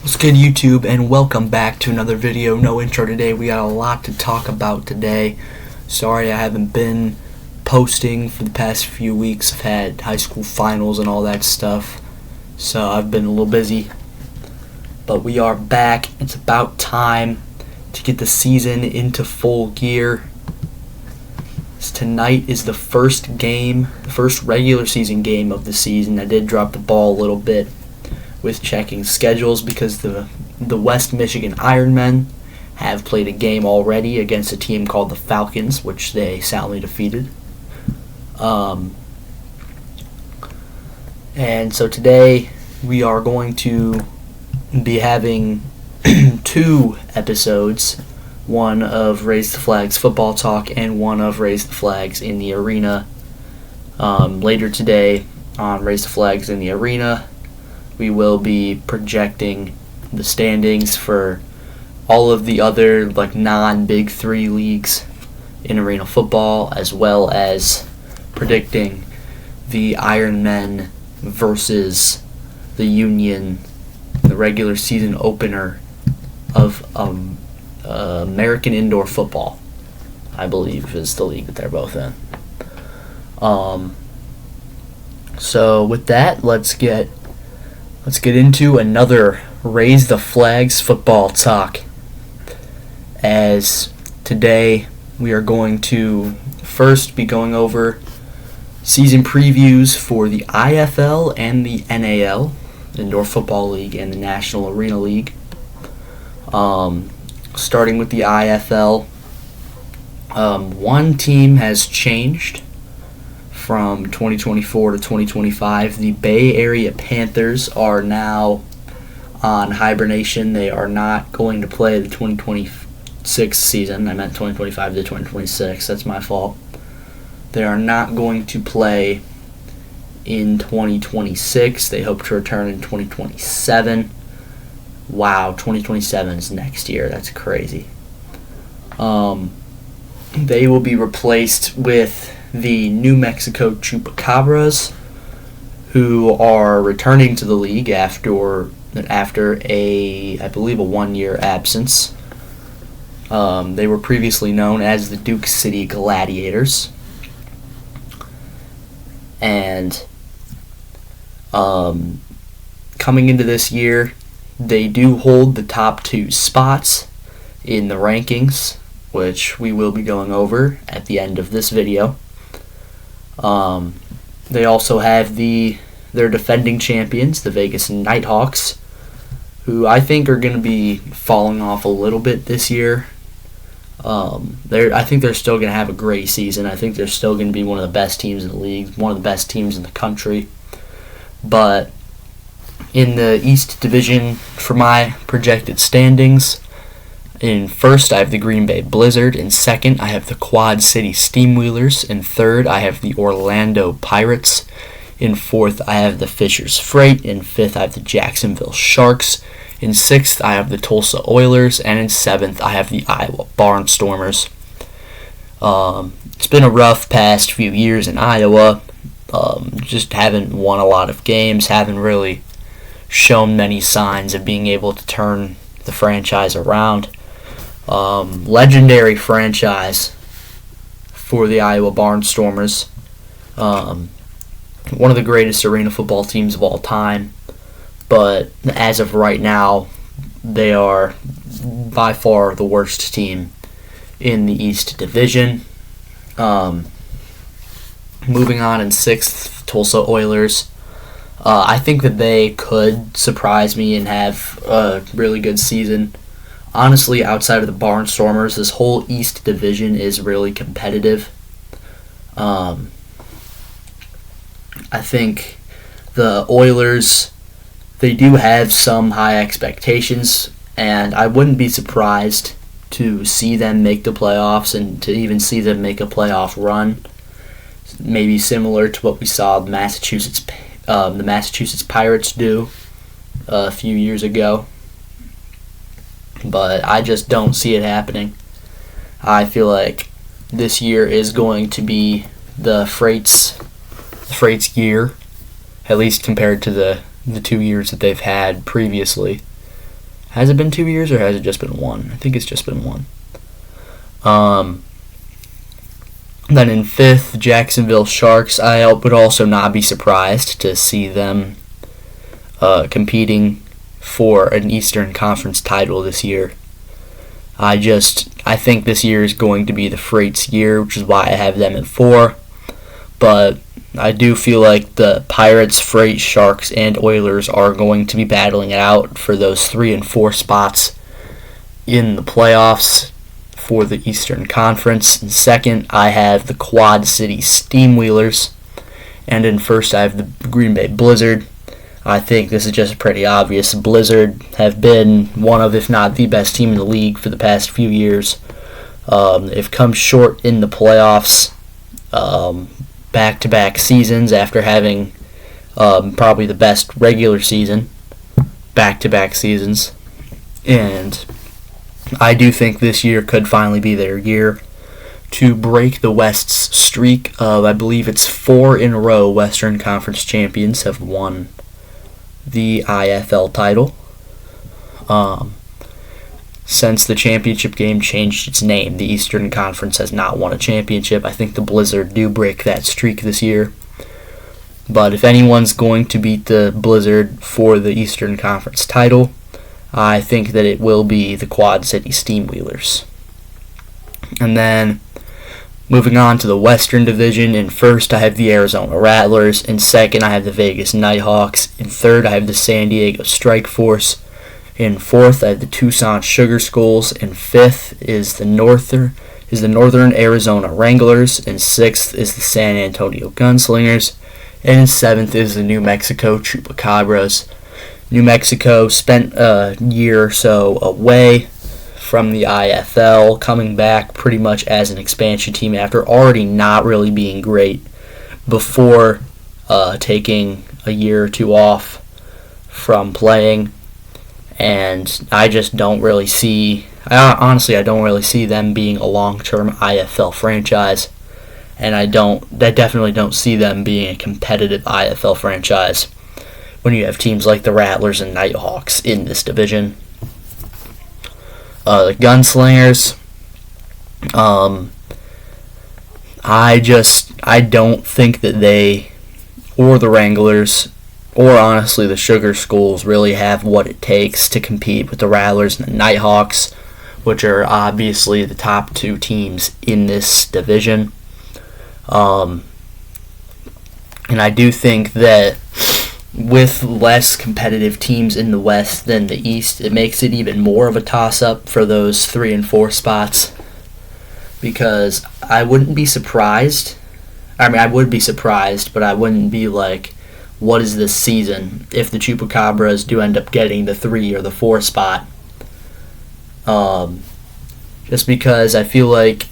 What's good, YouTube, and welcome back to another video. No intro today. We got a lot to talk about today. Sorry I haven't been posting for the past few weeks. I've had high school finals and all that stuff, so I've been a little busy. But we are back. It's about time to get the season into full gear. Tonight is the first game, the first regular season game of the season. I did drop the ball a little bit with checking schedules because the West Michigan Ironmen have played a game already against a team called the Falcons, which they soundly defeated. And so today we are going to be having two episodes, one of Raise the Flags Football Talk and one of Raise the Flags in the Arena. Later today on Raise the Flags in the Arena, we will be projecting the standings for all of the other non-Big Three leagues in arena football, as well as predicting the Ironmen versus the Union, the regular season opener of American Indoor Football, I believe is the league that they're both in. So with that, let's get into another Raise the Flags Football Talk. As today we are going to first be going over season previews for the IFL and the NAL, Indoor Football League, and the National Arena League. Starting with the IFL, one team has changed from 2024 to 2025. The Bay Area Panthers are now on hibernation. They are not going to play the 2026 season. I meant 2025 to 2026. That's my fault. They are not going to play in 2026. They hope to return in 2027. Wow, 2027 is next year. That's crazy. They will be replaced with the New Mexico Chupacabras, who are returning to the league after I believe a 1-year absence. They were previously known as the Duke City Gladiators. And coming into this year, they do hold the top 2 spots in the rankings, which we will be going over at the end of this video. They also have their defending champions, the Vegas Nighthawks, who I think are going to be falling off a little bit this year. I think they're still going to have a great season. I think they're still going to be one of the best teams in the league, one of the best teams in the country. But in the East Division, for my projected standings, in first, I have the Green Bay Blizzard. In second, I have the Quad City Steamwheelers. In third, I have the Orlando Pirates. In fourth, I have the Fishers Freight. In fifth, I have the Jacksonville Sharks. In sixth, I have the Tulsa Oilers. And in seventh, I have the Iowa Barnstormers. It's been a rough past few years in Iowa. Just haven't won a lot of games, haven't really shown many signs of being able to turn the franchise around. Legendary franchise for the Iowa Barnstormers. One of the greatest arena football teams of all time. But as of right now, they are by far the worst team in the East Division. Moving on in sixth, Tulsa Oilers. I think that they could surprise me and have a really good season. Honestly, outside of the Barnstormers, this whole East Division is really competitive. I think the Oilers, they do have some high expectations, and I wouldn't be surprised to see them make the playoffs and to even see them make a playoff run. Maybe similar to what we saw the Massachusetts Pirates do a few years ago. But I just don't see it happening. I feel like this year is going to be the Freight's year, at least compared to the 2 years that they've had previously. Has it been 2 years or has it just been one? I think it's just been one. Then in fifth, Jacksonville Sharks. I would also not be surprised to see them competing for an Eastern Conference title this year. I think this year is going to be the Freight's year, which is why I have them at 4. But I do feel like the Pirates, Freight, Sharks, and Oilers are going to be battling it out for those 3 and 4 spots in the playoffs for the Eastern Conference. In second, I have the Quad City Steamwheelers. And in first, I have the Green Bay Blizzard. I think this is just pretty obvious. Blizzard have been one of, if not the best team in the league for the past few years. They've come short in the playoffs back-to-back seasons after having probably the best regular season back-to-back seasons. And I do think this year could finally be their year to break the West's streak of, I believe it's 4 in a row Western Conference champions have won the IFL title. Since the championship game changed its name, the Eastern Conference has not won a championship. I think the Blizzard do break that streak this year. But if anyone's going to beat the Blizzard for the Eastern Conference title, I think that it will be the Quad City Steamwheelers. And then, moving on to the Western Division, in first I have the Arizona Rattlers. In second I have the Vegas Nighthawks. In third I have the San Diego Strike Force. In fourth I have the Tucson Sugar Skulls. In fifth is the Northern Arizona Wranglers. In sixth is the San Antonio Gunslingers. And in seventh is the New Mexico Chupacabras. New Mexico spent a year or so away from the IFL, coming back pretty much as an expansion team after already not really being great before taking a year or two off from playing. And I just don't really see, honestly, I don't really see them being a long-term IFL franchise. And I definitely don't see them being a competitive IFL franchise when you have teams like the Rattlers and Nighthawks in this division. The Gunslingers, I don't think that they, or the Wranglers, or honestly the Sugar Skulls really have what it takes to compete with the Rattlers and the Nighthawks, which are obviously the top 2 teams in this division. And I do think that with less competitive teams in the West than the East, it makes it even more of a toss-up for those 3 and 4 spots. Because I wouldn't be surprised. I mean, I would be surprised, but I wouldn't be like, what is this season if the Chupacabras do end up getting the 3 or the 4 spot. Just because I feel like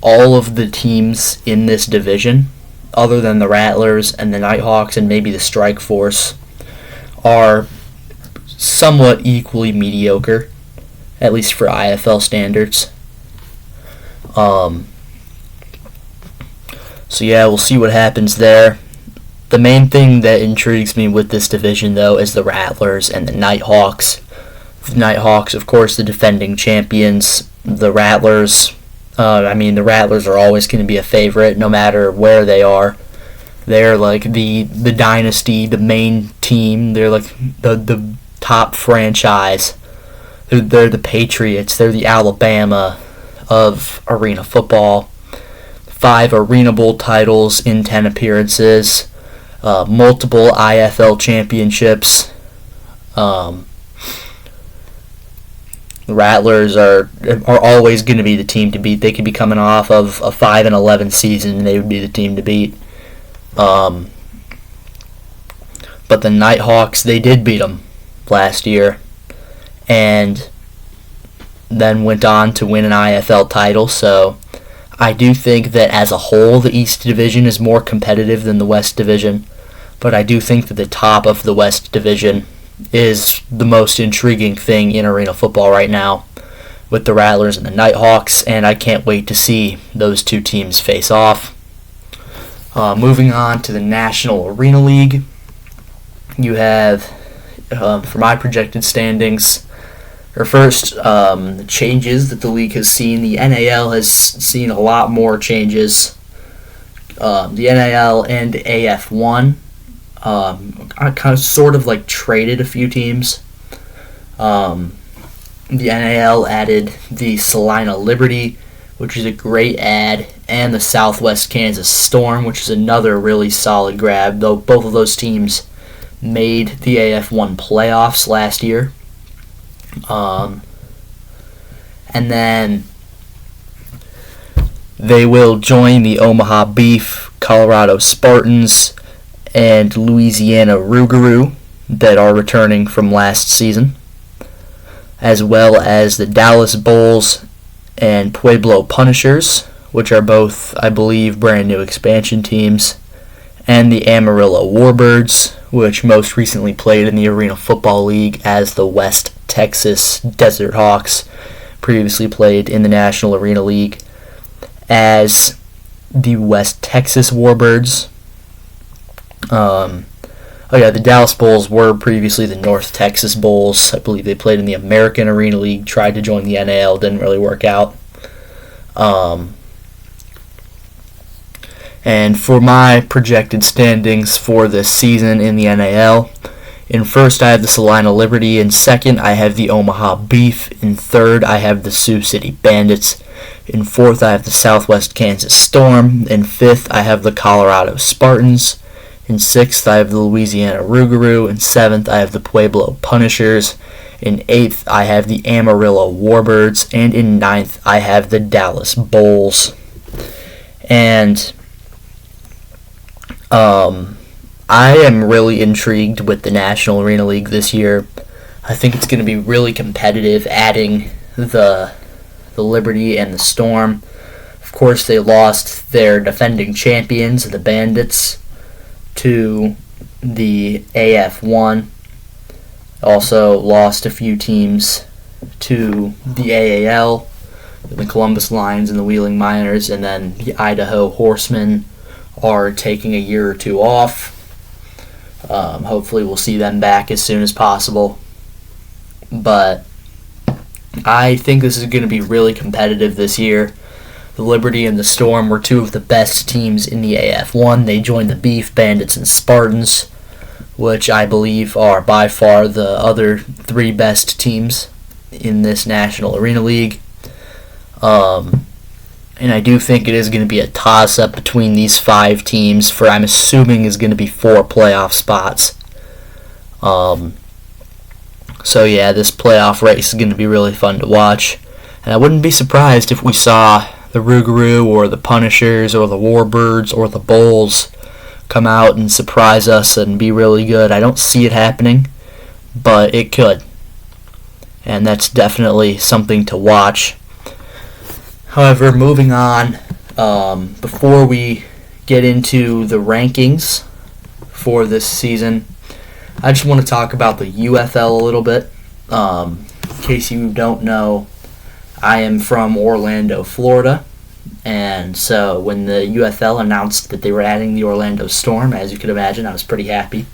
all of the teams in this division, other than the Rattlers and the Nighthawks and maybe the Strike Force, are somewhat equally mediocre, at least for IFL standards. So yeah, we'll see what happens there. The main thing that intrigues me with this division, though, is the Rattlers and the Nighthawks. The Nighthawks, of course, the defending champions. The Rattlers, the Rattlers are always going to be a favorite no matter where they are. They're like the dynasty, the main team. They're like the top franchise. They're the Patriots. They're the Alabama of arena football. 5 Arena Bowl titles in 10 appearances. Multiple IFL championships. The Rattlers are always going to be the team to beat. They could be coming off of a 5-11 season, and they would be the team to beat. But the Nighthawks, they did beat them last year, and then went on to win an IFL title. So I do think that as a whole, the East Division is more competitive than the West Division. But I do think that the top of the West Division is the most intriguing thing in arena football right now, with the Rattlers and the Nighthawks, and I can't wait to see those 2 teams face off. Moving on to the National Arena League, you have, for my projected standings, changes that the league has seen. The NAL has seen a lot more changes. The NAL and AF1 kind of sort of like traded a few teams. The NAL added the Salina Liberty, which is a great add, and the Southwest Kansas Storm, which is another really solid grab, though both of those teams made the AF1 playoffs last year. And then they will join the Omaha Beef, Colorado Spartans, and Louisiana Rougarou that are returning from last season, as well as the Dallas Bulls and Pueblo Punishers, which are both, I believe, brand new expansion teams, and the Amarillo Warbirds, which most recently played in the Arena Football League as the West Texas Desert Hawks, previously played in the National Arena League as the West Texas Warbirds. The Dallas Bulls were previously the North Texas Bulls. I believe they played in the American Arena League, tried to join the NAL, didn't really work out. And for my projected standings for this season in the NAL, in first I have the Salina Liberty, in second I have the Omaha Beef, in third I have the Sioux City Bandits, in fourth I have the Southwest Kansas Storm, in fifth I have the Colorado Spartans, in sixth I have the Louisiana Rougarou, in seventh I have the Pueblo Punishers, in eighth I have the Amarillo Warbirds, and in ninth I have the Dallas Bulls. And I am really intrigued with the National Arena League this year. I think it's going to be really competitive, adding the Liberty and the Storm. Of course, they lost their defending champions, the Bandits, to the AF1. Also lost a few teams to the AAL, the Columbus Lions and the Wheeling Miners, and then the Idaho Horsemen are taking a year or two off. Hopefully we'll see them back as soon as possible. But I think this is going to be really competitive this year. The Liberty and the Storm were two of the best teams in the AF1. They joined the Beef, Bandits, and Spartans, which I believe are by far the other three best teams in this National Arena League. And I do think it is going to be a toss-up between these five teams for, I'm assuming, is going to be 4 playoff spots. So yeah, this playoff race is going to be really fun to watch. And I wouldn't be surprised if we saw the Rougarou or the Punishers or the Warbirds or the Bulls come out and surprise us and be really good. I don't see it happening, but it could. And that's definitely something to watch. However, moving on, before we get into the rankings for this season, I just want to talk about the UFL a little bit. In case you don't know, I am from Orlando, Florida, and so when the UFL announced that they were adding the Orlando Storm, as you can imagine, I was pretty happy.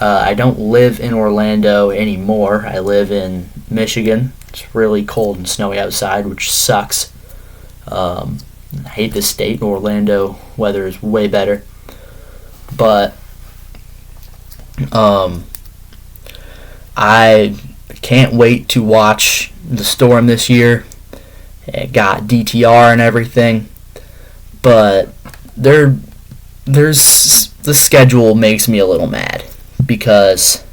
I don't live in Orlando anymore. I live in Michigan. It's really cold and snowy outside, which sucks. I hate this state. Orlando weather is way better. But I can't wait to watch the Storm this year. It got DTR and everything. But the schedule makes me a little mad, because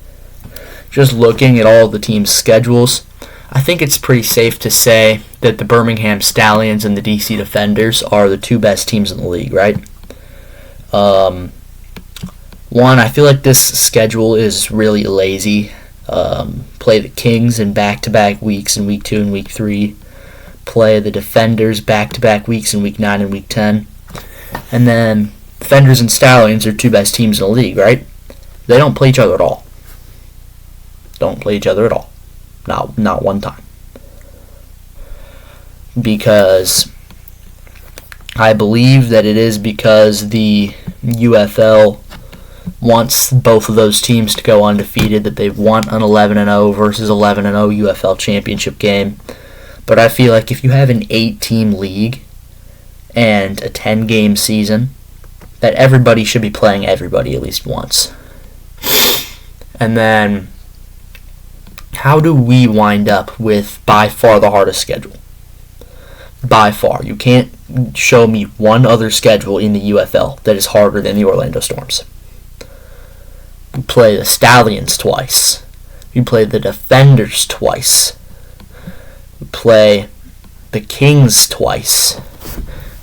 just looking at all the teams' schedules, I think it's pretty safe to say that the Birmingham Stallions and the DC Defenders are the two best teams in the league, right? One, I feel like this schedule is really lazy. Play the Kings in back-to-back weeks in Week 2 and Week 3. Play the Defenders back-to-back weeks in Week 9 and Week 10. And then Defenders and Stallions are two best teams in the league, right? They don't play each other at all. Don't play each other at all. Not one time. Because I believe that it is because the UFL wants both of those teams to go undefeated, that they want an 11-0 versus 11-0 UFL championship game. But I feel like if you have an 8-team league and a 10-game season, that everybody should be playing everybody at least once. And then, how do we wind up with by far the hardest schedule? By far. You can't show me one other schedule in the UFL that is harder than the Orlando Storms. We play the Stallions twice. We play the Defenders twice. We play the Kings twice.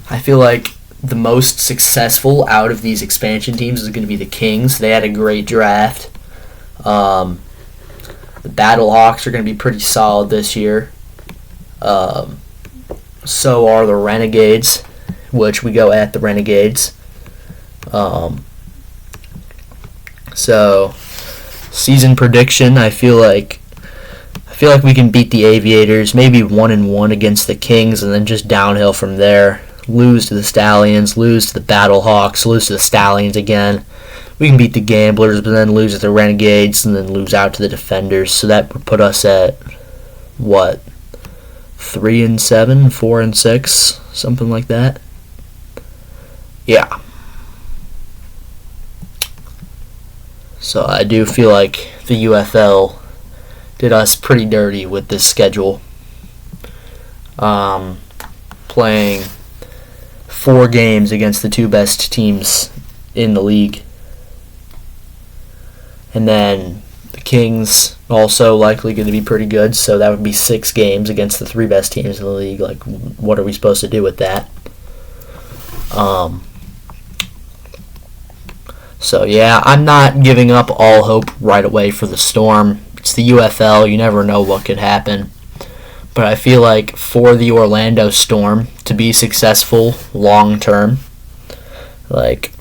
I feel like the most successful out of these expansion teams is going to be the Kings. They had a great draft. The Battlehawks are going to be pretty solid this year. So are the Renegades, which we go at the Renegades. So, season prediction, I feel like we can beat the Aviators, maybe 1-1 against the Kings, and then just downhill from there. Lose to the Stallions, lose to the Battlehawks, lose to the Stallions again. We can beat the Gamblers, but then lose to the Renegades, and then lose out to the Defenders. So that would put us at, 3-7, 4-6, something like that. Yeah. So I do feel like the UFL did us pretty dirty with this schedule. Playing 4 games against the 2 best teams in the league. And then the Kings also likely going to be pretty good, so that would be 6 games against the 3 best teams in the league. Like, what are we supposed to do with that? So, yeah, I'm not giving up all hope right away for the Storm. It's the UFL. You never know what could happen. But I feel like for the Orlando Storm to be successful long term, like,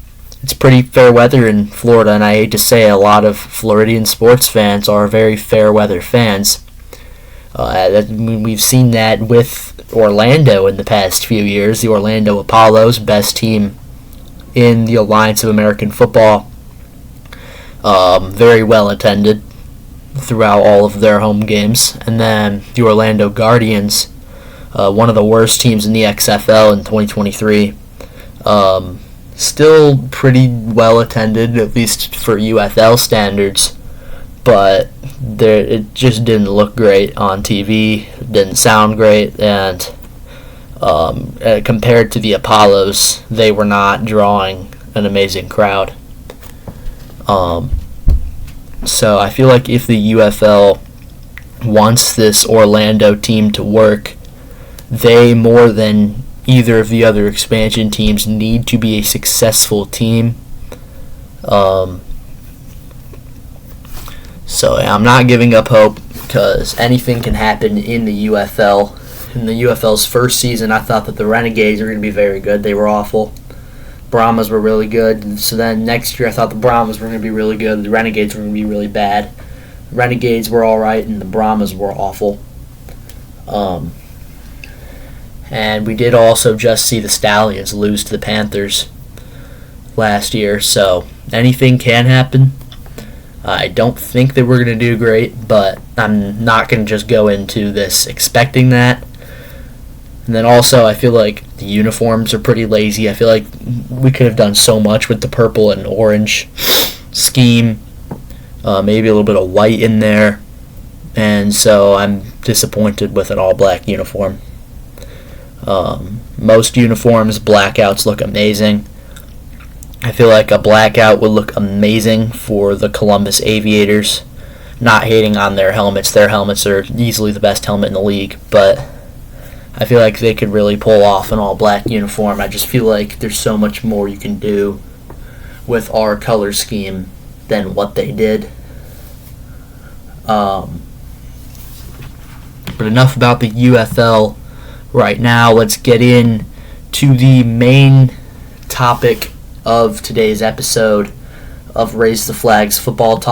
it's pretty fair weather in Florida, and I hate to say a lot of Floridian sports fans are very fair weather fans. We've seen that with Orlando in the past few years. The Orlando Apollos, best team in the Alliance of American Football, very well attended throughout all of their home games. And then the Orlando Guardians, one of the worst teams in the XFL in 2023, still pretty well attended, at least for UFL standards, but it just didn't look great on TV, it didn't sound great, and compared to the Apollos, they were not drawing an amazing crowd. So I feel like if the UFL wants this Orlando team to work, they, more than either of the other expansion teams, need to be a successful team. So I'm not giving up hope, because anything can happen in the UFL. In the UFL's first season, I thought that the Renegades were going to be very good. They were awful. Brahmas were really good. So then next year, I thought the Brahmas were going to be really good. The Renegades were going to be really bad. The Renegades were all right, and the Brahmas were awful. And we did also just see the Stallions lose to the Panthers last year. So anything can happen. I don't think that we're going to do great, but I'm not going to just go into this expecting that. And then also, I feel like the uniforms are pretty lazy. I feel like we could have done so much with the purple and orange scheme. Maybe a little bit of white in there. And so I'm disappointed with an all-black uniform. Most uniforms, blackouts look amazing. I feel like a blackout would look amazing for the Columbus Aviators. Not hating on their helmets. Their helmets are easily the best helmet in the league, but I feel like they could really pull off an all-black uniform. I just feel like there's so much more you can do with our color scheme than what they did. But enough about the UFL right now. Let's get in to the main topic of today's episode of Raise the Flags Football Talk.